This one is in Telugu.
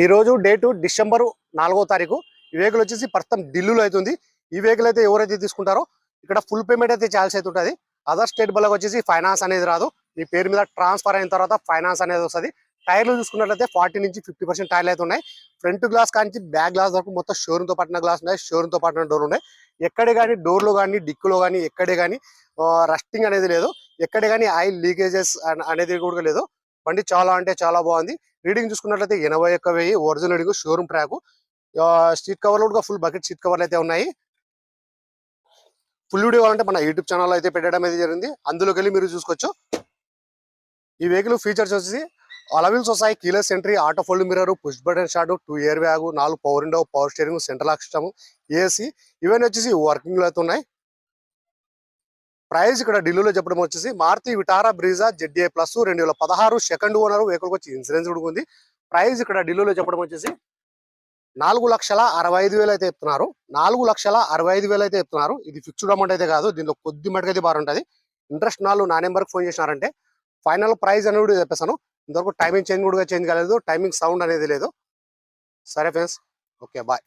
ఈ రోజు డేటు డిసెంబర్ 4వ తారీఖు. ఈ వెహికల్ వచ్చేసి ప్రస్తుతం ఢిల్లీలో అవుతుంది. ఈ వెహికల్ అయితే ఎవరైతే తీసుకుంటారో ఇక్కడ ఫుల్ పేమెంట్ అయితే చేయాల్సి అయితే ఉంటుంది. అదర్ స్టేట్ బలకు వచ్చేసి ఫైనాన్స్ అనేది రాదు. మీ పేరు మీద ట్రాన్స్ఫర్ అయిన తర్వాత ఫైనాన్స్ అనేది వస్తుంది. టైర్లు చూసుకున్నట్లయితే 40 నుంచి 50% టైర్లు అయితే ఉన్నాయి. ఫ్రంట్ గ్లాస్ కానీ బ్యాక్ గ్లాస్ వరకు మొత్తం షోరూమ్ తో పట్టిన గ్లాస్ ఉన్నాయి. షోరూమ్ తో పట్టిన డోర్ ఉన్నాయి. ఎక్కడే కానీ డోర్లో కానీ డిక్కులో కానీ ఎక్కడే కానీ రస్టింగ్ అనేది లేదు. ఎక్కడే కానీ ఆయిల్ లీకేజెస్ అనేది కూడా లేదు. బండి చాలా అంటే చాలా బాగుంది. రీడింగ్ చూసుకున్నట్లయితే 81,000 original reading, showroom track. Seat కవర్లు కూడా ఫుల్ బకెట్ సీట్ కవర్లు అయితే ఉన్నాయి. ఫుల్ వీడియో కావాలంటే మన యూట్యూబ్ ఛానల్ అయితే పెట్టడం అయితే జరిగింది. అందులోకి వెళ్ళి మీరు చూసుకోవచ్చు. ఈ వెహికల్ ఫీచర్స్ వచ్చేసి అలవిల్స్ వస్తాయి, keyless entry, auto fold mirror, push button start, 2 airbag, 4 power window, power steering, central lock system, AC ఇవన్నీ వచ్చేసి వర్కింగ్ లో అయితే ఉన్నాయి. ప్రైస్ ఇక్కడ ఢిల్లీలో చెప్పడం వచ్చేసి Maruti Vitara Brezza ZDI plus 2016 second owner vehicle వచ్చి ఇన్సూరెన్స్ కూడా ఉంది. ప్రైస్ ఇక్కడ ఢిల్లీలో చెప్పడం వచ్చేసి 4,65,000 అయితే చెప్తున్నారు. 4,65,000 అయితే చెప్తున్నారు. ఇది ఫిక్స్డ్ అమౌంట్ అయితే కాదు, దీంట్లో కొద్ది మటుకైతే బాగుంటుంది. ఇంట్రెస్ట్ నాలుగు నా నెంబర్కి ఫోన్ చేసినారంటే ఫైనల్ ప్రైస్ అనేది కూడా చెప్పేస్తాను. ఇంతవరకు టైమింగ్ చేంజ్ కాలేదు, టైమింగ్ సౌండ్ అనేది లేదు. సరే ఫ్రెండ్స్, ఓకే బాయ్.